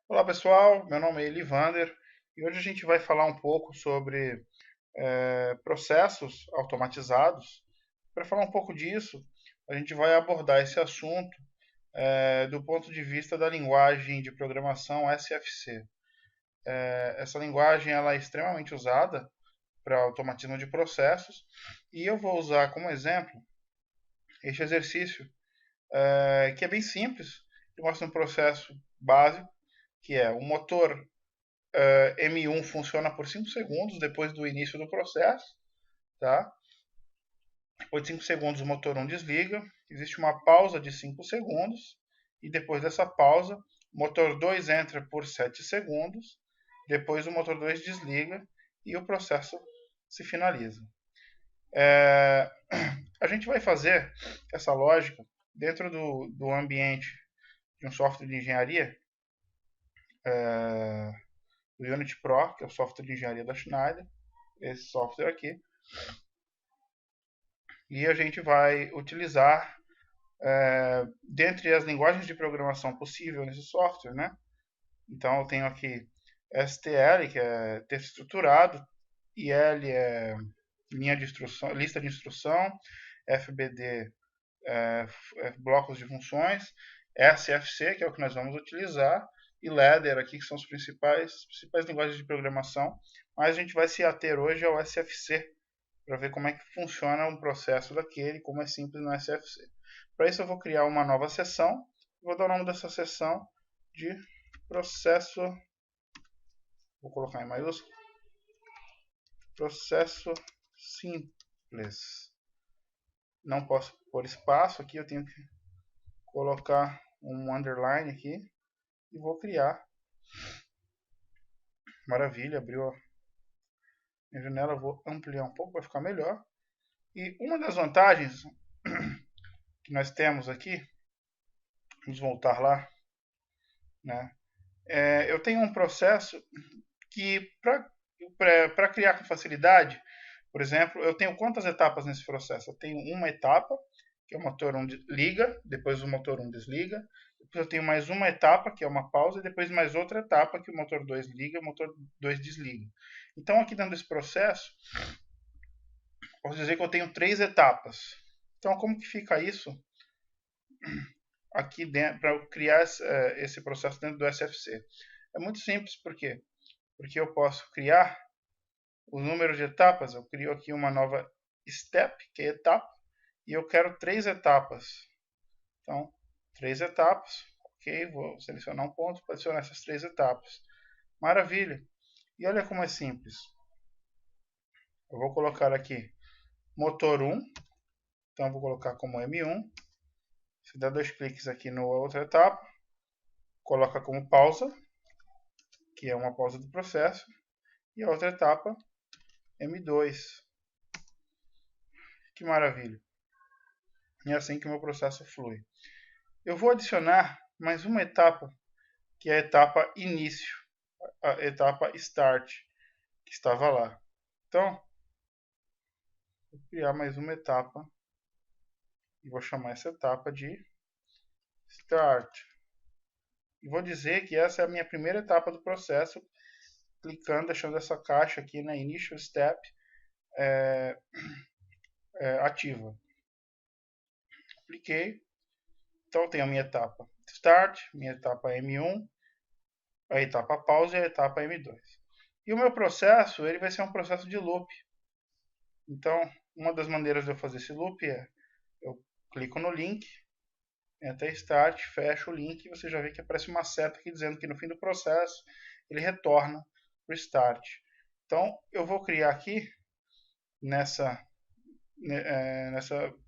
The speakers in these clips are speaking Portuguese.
Olá pessoal, meu nome é Elivander e hoje a gente vai falar um pouco sobre processos automatizados. Para falar um pouco disso, a gente vai abordar esse assunto do ponto de vista da linguagem de programação SFC. Essa linguagem ela é extremamente usada para automatismo de processos e eu vou usar como exemplo este exercício que é bem simples, que mostra um processo básico que é o motor M1 funciona por 5 segundos depois do início do processo, tá? Depois de 5 segundos o motor 1 desliga, existe uma pausa de 5 segundos e depois dessa pausa o motor 2 entra por 7 segundos, depois o motor 2 desliga e o processo se finaliza. A gente vai fazer essa lógica dentro do ambiente de um software de engenharia, do Unity Pro, que é o software de engenharia da Schneider, esse software aqui, e a gente vai utilizar, dentre as linguagens de programação possível nesse software, né? Então eu tenho aqui STL, que é texto estruturado, IL é linha de instrução, lista de instrução, FBD é blocos de funções, SFC, que é o que nós vamos utilizar, e Ladder aqui, que são as principais linguagens de programação, mas a gente vai se ater hoje ao SFC, para ver como é que funciona um processo daquele, como é simples no SFC. Para isso eu vou criar uma nova seção, vou dar o nome dessa seção de processo, vou colocar em maiúsculo, processo simples. Não posso pôr espaço aqui, eu tenho que colocar um underline aqui e vou criar. Maravilha, abriu a minha janela, vou ampliar um pouco para ficar melhor. E uma das vantagens que nós temos aqui, vamos voltar lá, né? Eu tenho um processo que, para criar com facilidade, por exemplo, eu tenho quantas etapas nesse processo? Eu tenho uma etapa, que é o motor 1 liga, depois o motor 1 desliga, depois eu tenho mais uma etapa, que é uma pausa, e depois mais outra etapa, que o motor 2 liga e o motor 2 desliga. Então, aqui dentro desse processo, posso dizer que eu tenho 3 etapas. Então, como que fica isso aqui dentro, para eu criar esse processo dentro do SFC? É muito simples, por quê? Porque eu posso criar o número de etapas, eu crio aqui uma nova step, que é etapa, e eu quero 3 etapas. Então, 3 etapas, ok, vou selecionar um ponto para adicionar essas 3 etapas. Maravilha! E olha como é simples. Eu vou colocar aqui motor 1, então eu vou colocar como M1. Se der 2 cliques aqui na outra etapa, coloca como pausa, que é uma pausa do processo, e a outra etapa, M2. Que maravilha! E é assim que o meu processo flui. Eu vou adicionar mais uma etapa, que é a etapa início, a etapa start, que estava lá. Então, vou criar mais uma etapa e vou chamar essa etapa de start. E vou dizer que essa é a minha primeira etapa do processo, clicando, deixando essa caixa aqui na initial step ativa. Cliquei. Então, eu tenho a minha etapa start, minha etapa M1, a etapa pause e a etapa M2. E o meu processo, ele vai ser um processo de loop. Então, uma das maneiras de eu fazer esse loop é, eu clico no link, até start, fecho o link e você já vê que aparece uma seta aqui dizendo que no fim do processo ele retorna para o start. Então, eu vou criar aqui, nessa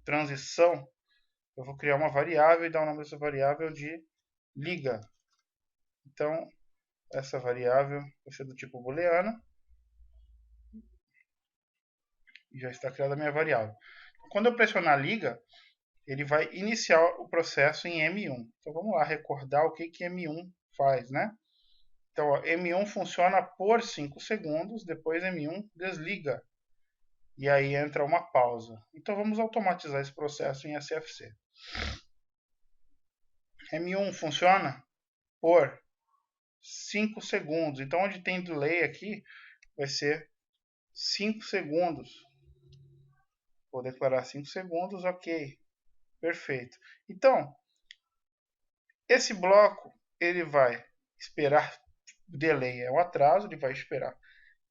transição, eu vou criar uma variável e dar o nome dessa variável de liga. Então, essa variável vai ser do tipo booleano e já está criada a minha variável. Quando eu pressionar liga, ele vai iniciar o processo em M1. Então vamos lá recordar o que M1 faz, né? Então ó, M1 funciona por 5 segundos, depois M1 desliga e aí entra uma pausa. Então vamos automatizar esse processo em SFC. M1 funciona por 5 segundos. Então, onde tem delay aqui, vai ser 5 segundos. Vou declarar 5 segundos, ok. Perfeito. Então, esse bloco, ele vai esperar, o delay é o atraso, ele vai esperar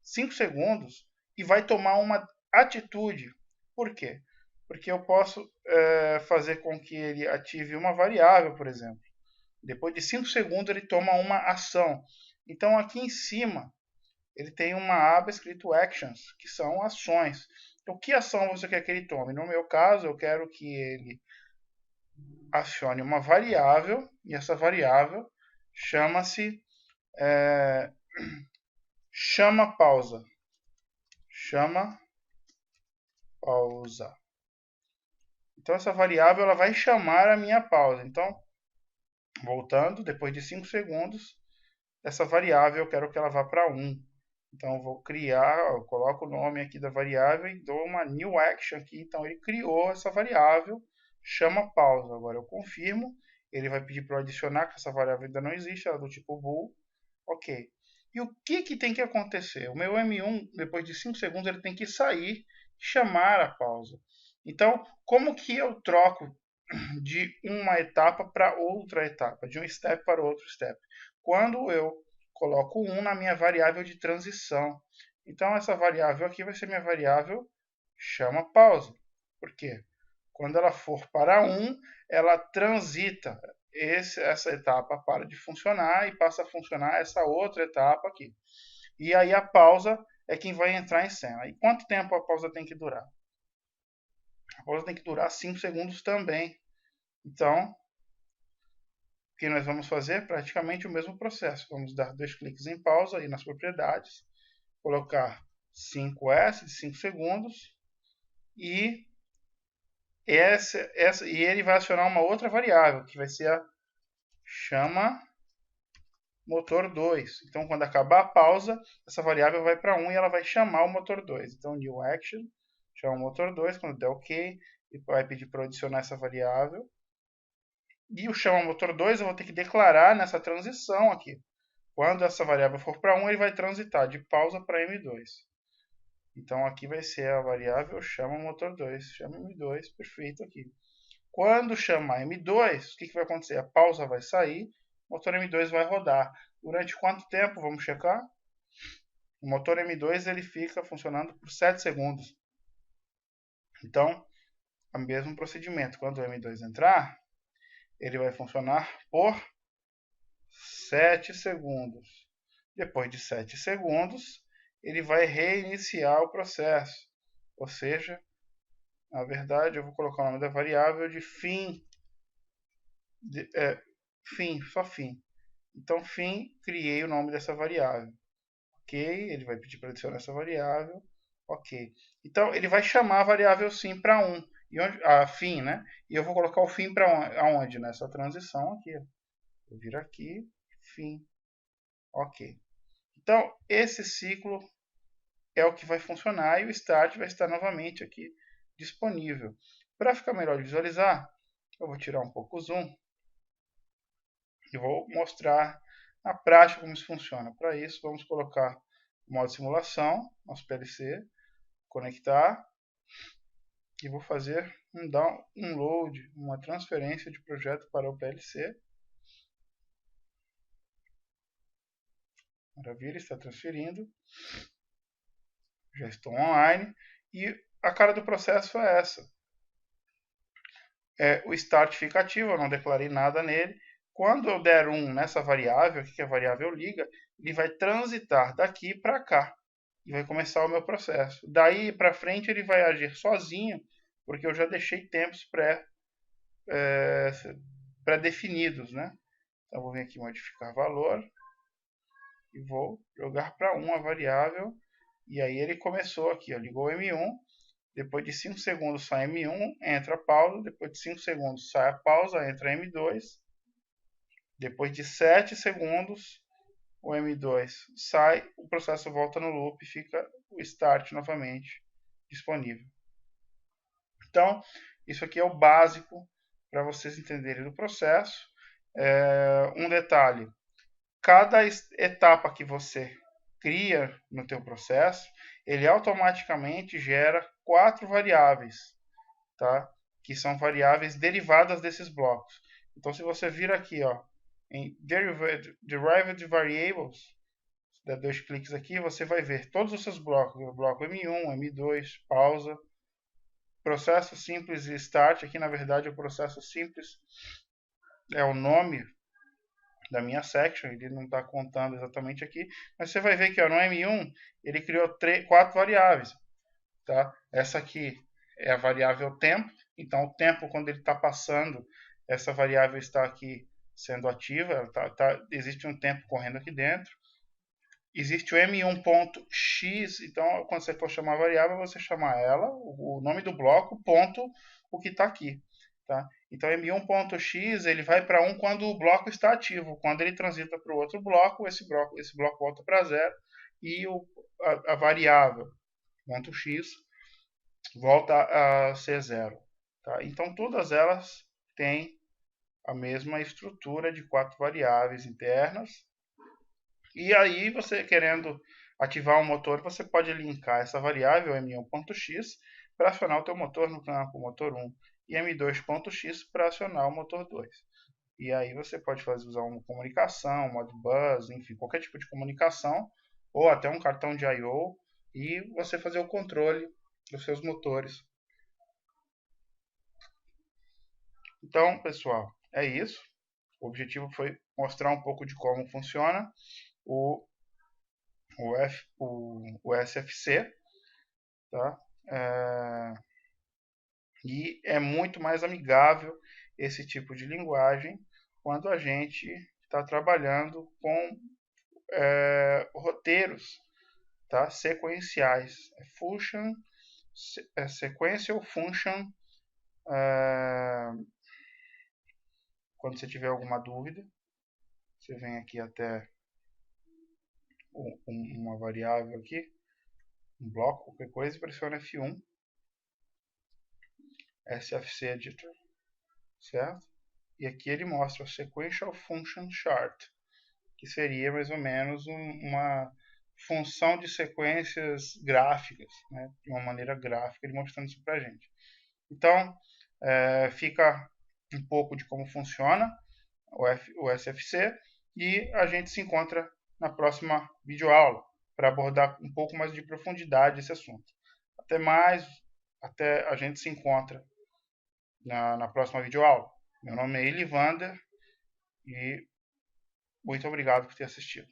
5 segundos e vai tomar uma atitude. Por quê? Porque eu posso fazer com que ele ative uma variável, por exemplo. Depois de 5 segundos, ele toma uma ação. Então, aqui em cima, ele tem uma aba escrito Actions, que são ações. Então, que ação você quer que ele tome? No meu caso, eu quero que ele acione uma variável, e essa variável chama-se chama pausa. Chama pausa. Então, essa variável ela vai chamar a minha pausa. Então, voltando, depois de 5 segundos, essa variável eu quero que ela vá para 1. Então, eu vou criar, eu coloco o nome aqui da variável e dou uma new action aqui. Então, ele criou essa variável, chama pausa. Agora, eu confirmo. Ele vai pedir para eu adicionar, que essa variável ainda não existe, ela é do tipo bool. Ok. E o que tem que acontecer? O meu M1, depois de 5 segundos, ele tem que sair e chamar a pausa. Então, como que eu troco de uma etapa para outra etapa, de um step para outro step? Quando eu coloco 1 na minha variável de transição. Então, essa variável aqui vai ser minha variável chama pausa. Por quê? Quando ela for para 1, ela transita. Essa etapa para de funcionar e passa a funcionar essa outra etapa aqui. E aí a pausa é quem vai entrar em cena. E quanto tempo a pausa tem que durar? A pausa tem que durar 5 segundos também. Então, o que nós vamos fazer? Praticamente o mesmo processo. Vamos dar 2 cliques em pausa aí nas propriedades, colocar 5S de 5 segundos e ele vai acionar uma outra variável, que vai ser a chama motor 2. Então, quando acabar a pausa, essa variável vai para 1 e ela vai chamar o motor 2. Então, new action, chama o motor 2, quando der OK, ele vai pedir para adicionar essa variável. E o chama motor 2 eu vou ter que declarar nessa transição aqui. Quando essa variável for para 1, ele vai transitar de pausa para M2. Então, aqui vai ser a variável chama motor 2. Chama M2, perfeito aqui. Quando chamar M2, o que vai acontecer? A pausa vai sair, o motor M2 vai rodar. Durante quanto tempo? Vamos checar. O motor M2 ele fica funcionando por 7 segundos. Então, é o mesmo procedimento. Quando o M2 entrar, ele vai funcionar por 7 segundos. Depois de 7 segundos, ele vai reiniciar o processo. Ou seja, na verdade, eu vou colocar o nome da variável de fim. Fim, só fim. Então, fim, criei o nome dessa variável. Ok, ele vai pedir para adicionar essa variável. Ok. Então, ele vai chamar a variável sim para 1. E onde, fim, né? E eu vou colocar o fim para aonde? Nessa transição aqui. Eu viro aqui, fim. Ok. Então, esse ciclo é o que vai funcionar e o start vai estar novamente aqui disponível. Para ficar melhor de visualizar, eu vou tirar um pouco o zoom e vou mostrar na prática como isso funciona. Para isso, vamos colocar o modo simulação, nosso PLC, conectar e vou fazer um download, uma transferência de projeto para o PLC. Maravilha, está transferindo. Já estou online e a cara do processo é essa. O start fica ativo, eu não declarei nada nele. Quando eu der 1 nessa variável, aqui que é a variável liga, ele vai transitar daqui para cá e vai começar o meu processo. Daí para frente ele vai agir sozinho, porque eu já deixei tempos pré-definidos, né? Então vou vir aqui modificar valor e vou jogar para 1 a variável. E aí ele começou aqui, ó, ligou o M1. Depois de 5 segundos sai M1, entra a pausa. Depois de 5 segundos sai a pausa, entra M2. Depois de 7 segundos, o M2 sai, o processo volta no loop e fica o start novamente disponível. Então, isso aqui é o básico para vocês entenderem do processo. Um detalhe, cada etapa que você cria no teu processo, ele automaticamente gera 4 variáveis, tá? Que são variáveis derivadas desses blocos. Então, se você vir aqui, ó, em Derived Variables, dá 2 cliques aqui, você vai ver todos os seus blocos, o bloco M1, M2, pausa, processo simples e start. Aqui, na verdade, o processo simples é o nome da minha section, ele não está contando exatamente aqui, mas você vai ver que ó, no M1 ele criou 4 variáveis, tá? Essa aqui é a variável tempo, então o tempo quando ele está passando, essa variável está aqui sendo ativa, existe um tempo correndo aqui dentro. Existe o M1.x, então quando você for chamar a variável, você chama ela, o nome do bloco, ponto, o que está aqui. Tá? Então, M1.x ele vai para 1 quando o bloco está ativo. Quando ele transita para o outro bloco, esse bloco volta para 0 e a variável .x volta a ser 0. Tá? Então, todas elas têm a mesma estrutura de 4 variáveis internas. E aí, você querendo ativar um motor, você pode linkar essa variável M1.x para acionar o teu motor no campo motor 1 e M2.x para acionar o motor 2. E aí você pode usar uma comunicação, Modbus, enfim, qualquer tipo de comunicação, ou até um cartão de I/O, e você fazer o controle dos seus motores. Então, pessoal, é isso. O objetivo foi mostrar um pouco de como funciona o SFC, tá? E é muito mais amigável esse tipo de linguagem quando a gente está trabalhando com roteiros, tá? Sequenciais. Sequential function. Quando você tiver alguma dúvida, você vem aqui até uma variável aqui, um bloco, qualquer coisa, e pressiona F1, SFC Editor, certo? E aqui ele mostra o Sequential Function Chart, que seria mais ou menos uma função de sequências gráficas, né? De uma maneira gráfica, ele mostrando isso para a gente. Então, fica um pouco de como funciona o SFC e a gente se encontra na próxima videoaula para abordar um pouco mais de profundidade esse assunto. Até mais, até a gente se encontra na próxima videoaula. Meu nome é Elivander e muito obrigado por ter assistido.